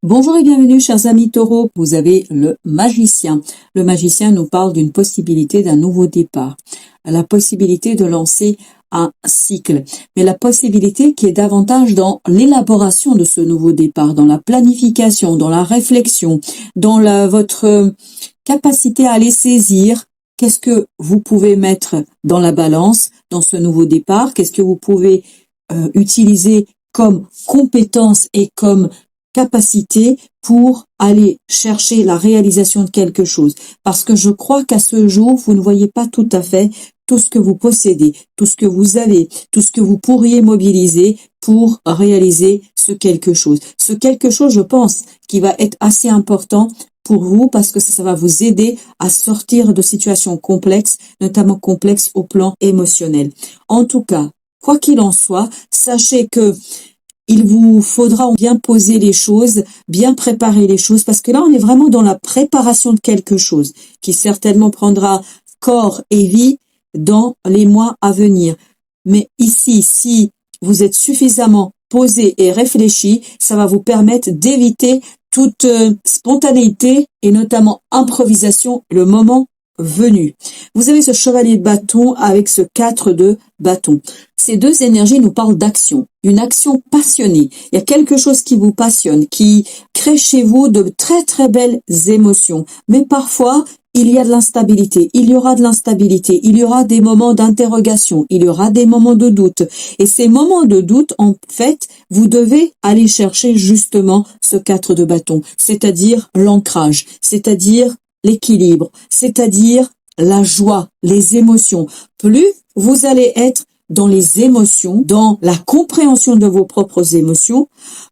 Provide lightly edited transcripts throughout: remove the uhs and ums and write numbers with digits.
Bonjour et bienvenue chers amis taureaux, vous avez le magicien. Le magicien nous parle d'une possibilité d'un nouveau départ, la possibilité de lancer un cycle, mais la possibilité qui est davantage dans l'élaboration de ce nouveau départ, dans la planification, dans la réflexion, dans votre capacité à les saisir. Qu'est-ce que vous pouvez mettre dans la balance dans ce nouveau départ? Qu'est-ce que vous pouvez utiliser comme compétence et comme capacité pour aller chercher la réalisation de quelque chose. Parce que je crois qu'à ce jour, vous ne voyez pas tout à fait tout ce que vous possédez, tout ce que vous avez, tout ce que vous pourriez mobiliser pour réaliser ce quelque chose. Ce quelque chose, je pense, qui va être assez important pour vous parce que ça va vous aider à sortir de situations complexes, notamment complexes au plan émotionnel. En tout cas, quoi qu'il en soit, sachez que il vous faudra bien poser les choses, bien préparer les choses, parce que là, on est vraiment dans la préparation de quelque chose qui certainement prendra corps et vie dans les mois à venir. Mais ici, si vous êtes suffisamment posé et réfléchi, ça va vous permettre d'éviter toute spontanéité et notamment improvisation le moment venu. Vous avez ce chevalier de bâton avec ce 4 de bâton. Ces deux énergies nous parlent d'action, une action passionnée. Il y a quelque chose qui vous passionne, qui crée chez vous de très très belles émotions. Mais parfois, il y a de l'instabilité, il y aura de l'instabilité, il y aura des moments d'interrogation, il y aura des moments de doute. Et ces moments de doute, en fait, vous devez aller chercher justement ce 4 de bâton, c'est-à-dire l'ancrage, c'est-à-dire l'équilibre, c'est-à-dire la joie, les émotions. Plus vous allez être dans les émotions, dans la compréhension de vos propres émotions,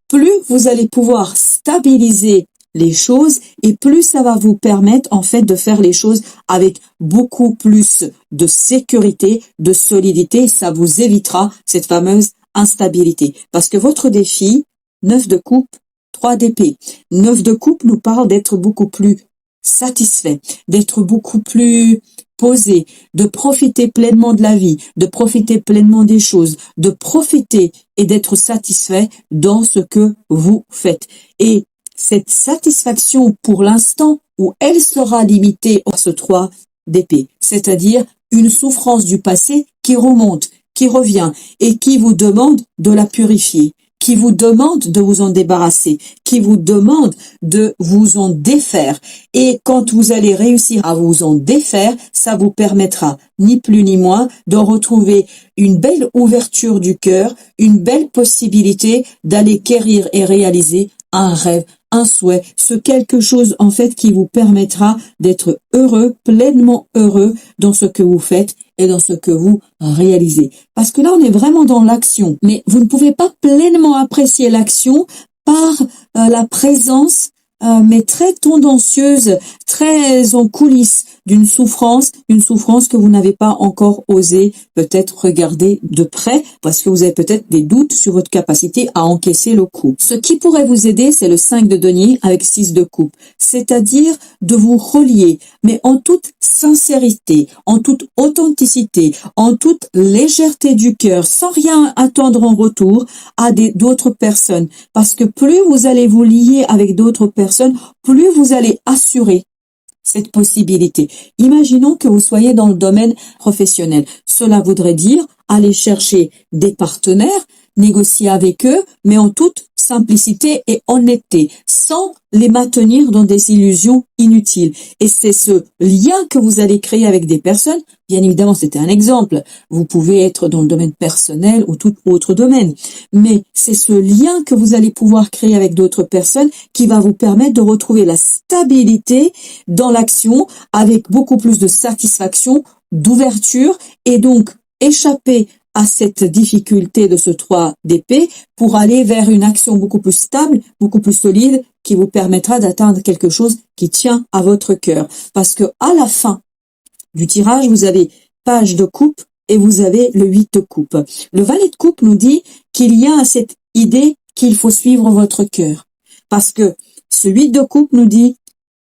plus vous allez pouvoir stabiliser les choses et plus ça va vous permettre en fait de faire les choses avec beaucoup plus de sécurité, de solidité. Ça vous évitera cette fameuse instabilité. Parce que votre défi, 9 de coupe, 3 d'épée. 9 de coupe nous parle d'être beaucoup plus satisfait, d'être beaucoup plus posé, de profiter pleinement de la vie, de profiter pleinement des choses, de profiter et d'être satisfait dans ce que vous faites. Et cette satisfaction, pour l'instant, où elle sera limitée par ce 3 d'épée, c'est-à-dire une souffrance du passé qui remonte, qui revient et qui vous demande de la purifier, qui vous demande de vous en débarrasser, qui vous demande de vous en défaire. Et quand vous allez réussir à vous en défaire, ça vous permettra, ni plus ni moins, de retrouver une belle ouverture du cœur, une belle possibilité d'aller quérir et réaliser un rêve, un souhait, ce quelque chose en fait qui vous permettra d'être heureux, pleinement heureux dans ce que vous faites et dans ce que vous réalisez. Parce que là, on est vraiment dans l'action. Mais vous ne pouvez pas pleinement apprécier l'action par la présence, mais très tendancieuse, très en coulisses d'une souffrance, une souffrance que vous n'avez pas encore osé peut-être regarder de près parce que vous avez peut-être des doutes sur votre capacité à encaisser le coup. Ce qui pourrait vous aider, c'est le 5 de denier avec 6 de coupe, c'est-à-dire de vous relier, mais en toute sincérité, en toute authenticité, en toute légèreté du cœur, sans rien attendre en retour à d'autres personnes. Parce que plus vous allez vous lier avec d'autres personnes, plus vous allez assurer cette possibilité. Imaginons que vous soyez dans le domaine professionnel. Cela voudrait dire aller chercher des partenaires, négocier avec eux, mais en toute simplicité et honnêteté, sans les maintenir dans des illusions inutiles. Et c'est ce lien que vous allez créer avec des personnes. Bien évidemment, c'était un exemple. Vous pouvez être dans le domaine personnel ou tout autre domaine. Mais c'est ce lien que vous allez pouvoir créer avec d'autres personnes qui va vous permettre de retrouver la stabilité dans l'action avec beaucoup plus de satisfaction, d'ouverture et donc échapper à cette difficulté de ce 3 d'épée pour aller vers une action beaucoup plus stable, beaucoup plus solide, qui vous permettra d'atteindre quelque chose qui tient à votre cœur. Parce que à la fin du tirage, vous avez page de coupe et vous avez le 8 de coupe. Le valet de coupe nous dit qu'il y a cette idée qu'il faut suivre votre cœur. Parce que ce 8 de coupe nous dit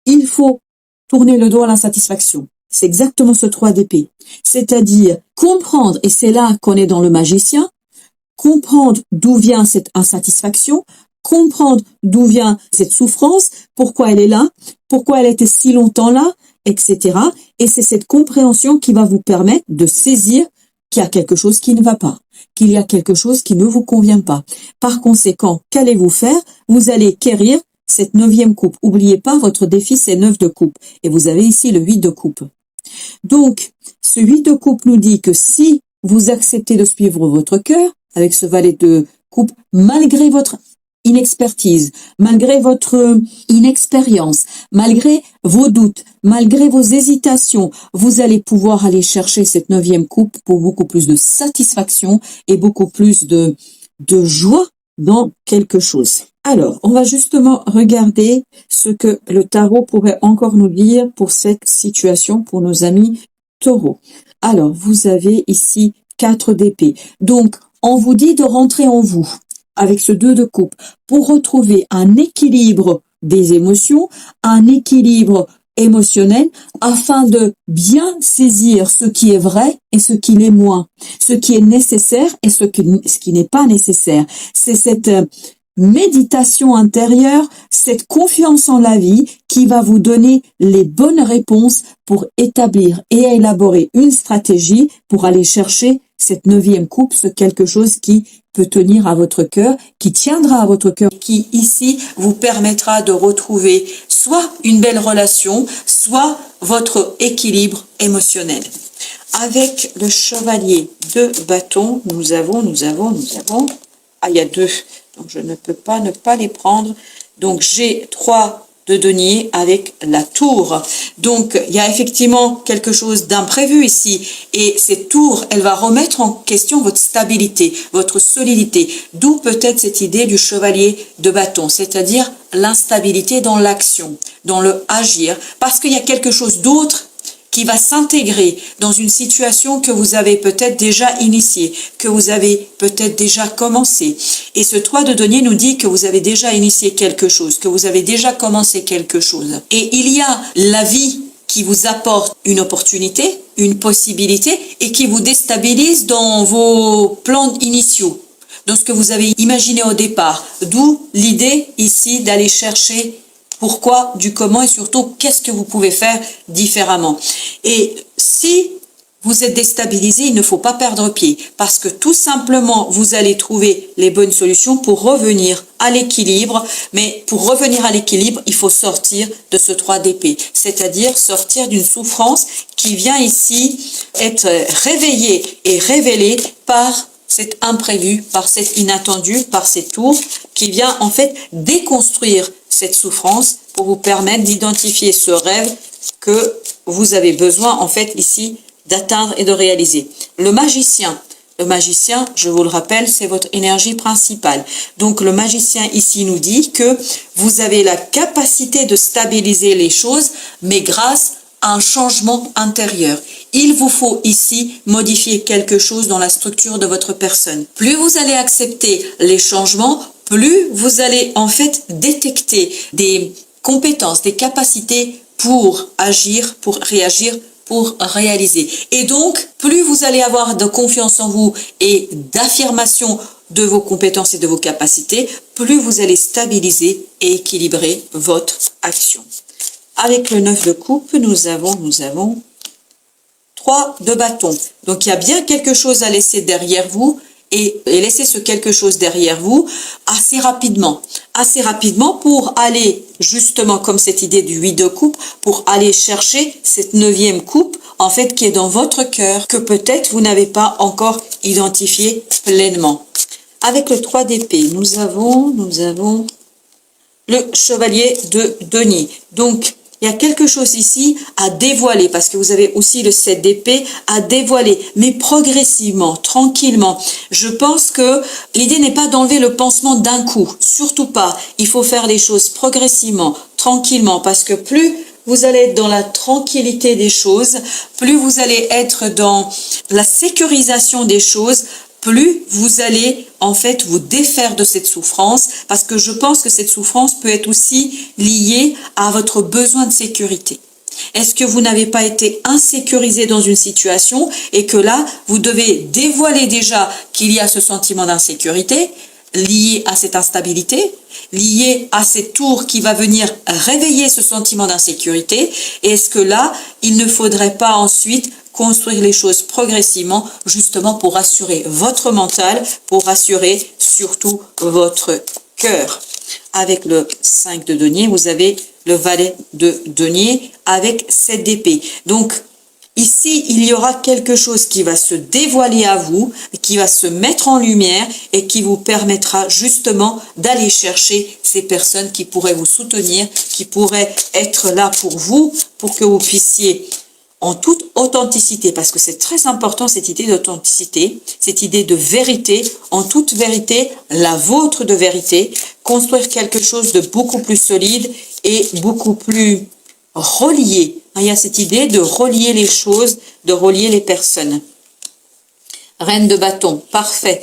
il faut tourner le dos à l'insatisfaction. C'est exactement ce 3 d'épée. C'est-à-dire comprendre, et c'est là qu'on est dans le magicien, comprendre d'où vient cette insatisfaction, comprendre d'où vient cette souffrance, pourquoi elle est là, pourquoi elle était si longtemps là, etc. Et c'est cette compréhension qui va vous permettre de saisir qu'il y a quelque chose qui ne va pas, qu'il y a quelque chose qui ne vous convient pas. Par conséquent, qu'allez-vous faire? Vous allez quérir cette 9e coupe. Oubliez pas, votre défi, c'est 9 de coupe. Et vous avez ici le 8 de coupe. Donc, ce 8 de coupe nous dit que si vous acceptez de suivre votre cœur, avec ce valet de coupe, malgré votre inexpertise, malgré votre inexpérience, malgré vos doutes, malgré vos hésitations, vous allez pouvoir aller chercher cette 9e coupe pour beaucoup plus de satisfaction et beaucoup plus de joie dans quelque chose. Alors, on va justement regarder ce que le tarot pourrait encore nous dire pour cette situation, pour nos amis taureaux. Alors, vous avez ici 4 d'épée. Donc, on vous dit de rentrer en vous avec ce 2 de coupe pour retrouver un équilibre des émotions, un équilibre émotionnel afin de bien saisir ce qui est vrai et ce qui l'est moins, ce qui est nécessaire et ce qui n'est pas nécessaire. C'est cette méditation intérieure, cette confiance en la vie qui va vous donner les bonnes réponses pour établir et élaborer une stratégie pour aller chercher cette 9e coupe, ce quelque chose qui peut tenir à votre cœur, qui tiendra à votre cœur, qui ici vous permettra de retrouver soit une belle relation, soit votre équilibre émotionnel. Avec le chevalier de bâton, nous avons, il y a 2, donc je ne peux pas ne pas les prendre. Donc j'ai 3 de denier avec la tour. Donc il y a effectivement quelque chose d'imprévu ici, et cette tour, elle va remettre en question votre stabilité, votre solidité, d'où peut-être cette idée du chevalier de bâton, c'est-à-dire l'instabilité dans l'action, dans le agir, parce qu'il y a quelque chose d'autre qui va s'intégrer dans une situation que vous avez peut-être déjà initiée, que vous avez peut-être déjà commencé. Et ce 3 de denier nous dit que vous avez déjà initié quelque chose, que vous avez déjà commencé quelque chose. Et il y a la vie qui vous apporte une opportunité, une possibilité, et qui vous déstabilise dans vos plans initiaux, dans ce que vous avez imaginé au départ. D'où l'idée ici d'aller chercher pourquoi, du comment et surtout qu'est-ce que vous pouvez faire différemment. Et si vous êtes déstabilisé, il ne faut pas perdre pied parce que tout simplement vous allez trouver les bonnes solutions pour revenir à l'équilibre. Mais pour revenir à l'équilibre, il faut sortir de ce 3 d'épée, c'est-à-dire sortir d'une souffrance qui vient ici être réveillée et révélée par cet imprévu, par cet inattendu, par cette tour qui vient en fait déconstruire cette souffrance pour vous permettre d'identifier ce rêve que vous avez besoin en fait ici d'atteindre et de réaliser. Le magicien, je vous le rappelle, c'est votre énergie principale. Donc le magicien ici nous dit que vous avez la capacité de stabiliser les choses, mais grâce à un changement intérieur. Il vous faut ici modifier quelque chose dans la structure de votre personne. Plus vous allez accepter les changements, plus vous allez en fait détecter des compétences, des capacités pour agir, pour réagir, pour réaliser. Et donc, plus vous allez avoir de confiance en vous et d'affirmation de vos compétences et de vos capacités, plus vous allez stabiliser et équilibrer votre action. Avec le 9 de coupe, nous avons 3 de bâton. Donc, il y a bien quelque chose à laisser derrière vous et laisser ce quelque chose derrière vous assez rapidement pour aller justement comme cette idée du 8 de coupe, pour aller chercher cette 9e coupe en fait qui est dans votre cœur que peut-être vous n'avez pas encore identifié pleinement. Avec le 3 d'épée, nous avons le chevalier de denier. Donc, il y a quelque chose ici à dévoiler parce que vous avez aussi le 7 d'épée à dévoiler, mais progressivement, tranquillement. Je pense que l'idée n'est pas d'enlever le pansement d'un coup, surtout pas. Il faut faire les choses progressivement, tranquillement, parce que plus vous allez être dans la tranquillité des choses, plus vous allez être dans la sécurisation des choses, plus vous allez en fait vous défaire de cette souffrance, parce que je pense que cette souffrance peut être aussi liée à votre besoin de sécurité. Est-ce que vous n'avez pas été insécurisé dans une situation et que là, vous devez dévoiler déjà qu'il y a ce sentiment d'insécurité, lié à cette instabilité, lié à cette tour qui va venir réveiller ce sentiment d'insécurité? Et est-ce que là, il ne faudrait pas ensuite construire les choses progressivement, justement pour rassurer votre mental, pour rassurer surtout votre cœur? Avec le 5 de denier, vous avez le valet de denier avec 7 d'épée. Donc, ici, il y aura quelque chose qui va se dévoiler à vous, qui va se mettre en lumière et qui vous permettra justement d'aller chercher ces personnes qui pourraient vous soutenir, qui pourraient être là pour vous, pour que vous puissiez, en toute authenticité, parce que c'est très important cette idée d'authenticité, cette idée de vérité, en toute vérité, la vôtre de vérité, construire quelque chose de beaucoup plus solide et beaucoup plus relié. Il y a cette idée de relier les choses, de relier les personnes. Reine de bâton, parfait.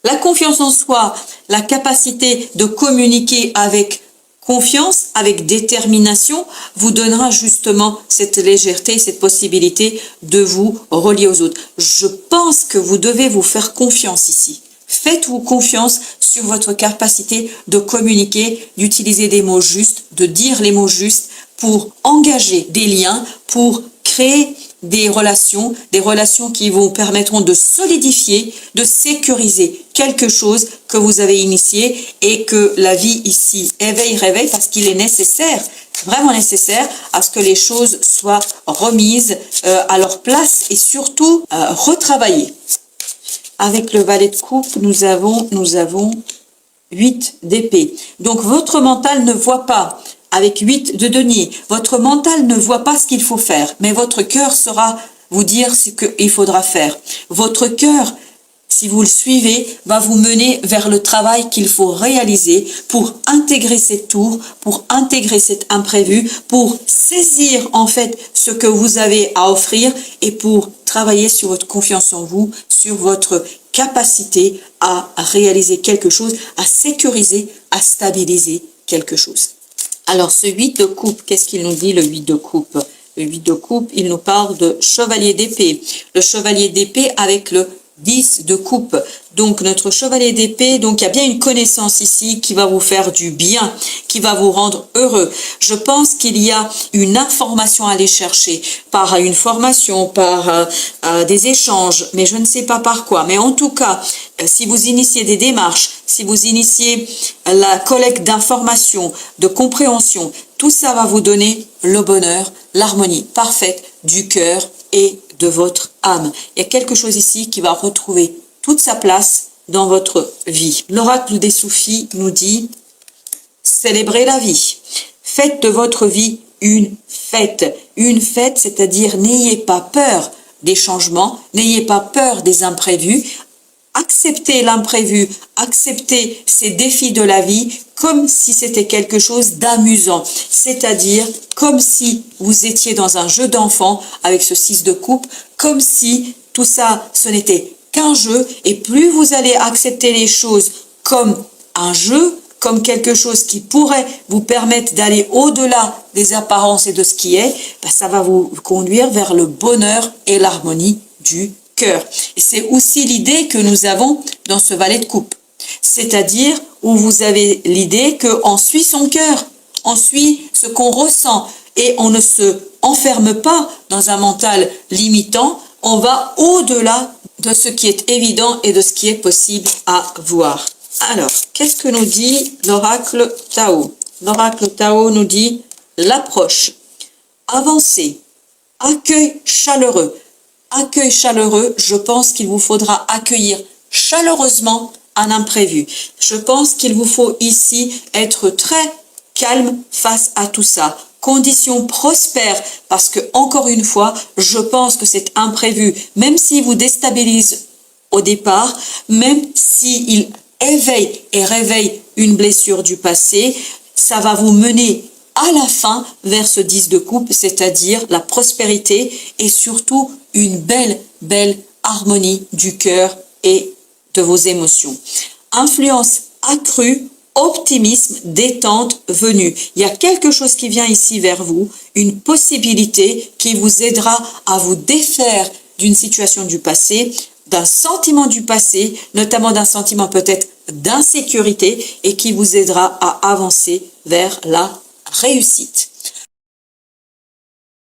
La confiance en soi, la capacité de communiquer avec confiance, avec détermination, vous donnera justement cette légèreté, cette possibilité de vous relier aux autres. Je pense que vous devez vous faire confiance ici. Faites-vous confiance sur votre capacité de communiquer, d'utiliser des mots justes, de dire les mots justes pour engager des liens, pour créer des relations qui vous permettront de solidifier, de sécuriser quelque chose que vous avez initié et que la vie ici réveille parce qu'il est nécessaire, vraiment nécessaire à ce que les choses soient remises à leur place et surtout retravaillées. Avec le valet de coupe, nous avons 8 d'épée. Donc votre mental ne voit pas. Avec 8 de denier, votre mental ne voit pas ce qu'il faut faire, mais votre cœur saura vous dire ce qu'il faudra faire. Votre cœur, si vous le suivez, va vous mener vers le travail qu'il faut réaliser pour intégrer cette tour, pour intégrer cet imprévu, pour saisir en fait ce que vous avez à offrir et pour travailler sur votre confiance en vous, sur votre capacité à réaliser quelque chose, à sécuriser, à stabiliser quelque chose. Alors, ce 8 de coupe, qu'est-ce qu'il nous dit, le 8 de coupe? Le 8 de coupe, il nous parle de chevalier d'épée. Le chevalier d'épée avec le 10 de coupe. Donc, notre chevalier d'épée, donc il y a bien une connaissance ici qui va vous faire du bien, qui va vous rendre heureux. Je pense qu'il y a une information à aller chercher par une formation, par des échanges, mais je ne sais pas par quoi. Mais en tout cas, si vous initiez des démarches, si vous initiez la collecte d'informations, de compréhension, tout ça va vous donner le bonheur, l'harmonie parfaite du cœur et de votre âme. Il y a quelque chose ici qui va retrouver toute sa place dans votre vie. L'oracle des soufis nous dit « Célébrez la vie. Faites de votre vie une fête. » Une fête, c'est-à-dire n'ayez pas peur des changements, n'ayez pas peur des imprévus. Acceptez l'imprévu, acceptez ces défis de la vie comme si c'était quelque chose d'amusant, c'est-à-dire comme si vous étiez dans un jeu d'enfant avec ce 6 de coupe, comme si tout ça, ce n'était qu'un jeu, et plus vous allez accepter les choses comme un jeu, comme quelque chose qui pourrait vous permettre d'aller au-delà des apparences et de ce qui est, ça va vous conduire vers le bonheur et l'harmonie du cœur. Et c'est aussi l'idée que nous avons dans ce valet de coupe. C'est-à-dire où vous avez l'idée qu'on suit son cœur, on suit ce qu'on ressent et on ne se enferme pas dans un mental limitant, on va au-delà de ce qui est évident et de ce qui est possible à voir. Alors, qu'est-ce que nous dit l'oracle Tao? L'oracle Tao nous dit l'approche, avancer, accueil chaleureux. Accueil chaleureux, je pense qu'il vous faudra accueillir chaleureusement un imprévu. Je pense qu'il vous faut ici être très calme face à tout ça. Conditions prospères, parce que, encore une fois, je pense que cet imprévu, même s'il vous déstabilise au départ, même s'il éveille et réveille une blessure du passé, ça va vous mener à la fin vers ce 10 de coupe, c'est-à-dire la prospérité et surtout une belle harmonie du cœur et de vos émotions. Influence accrue, optimisme, détente venue. Il y a quelque chose qui vient ici vers vous, une possibilité qui vous aidera à vous défaire d'une situation du passé, d'un sentiment du passé, notamment d'un sentiment peut-être d'insécurité et qui vous aidera à avancer vers la réussite.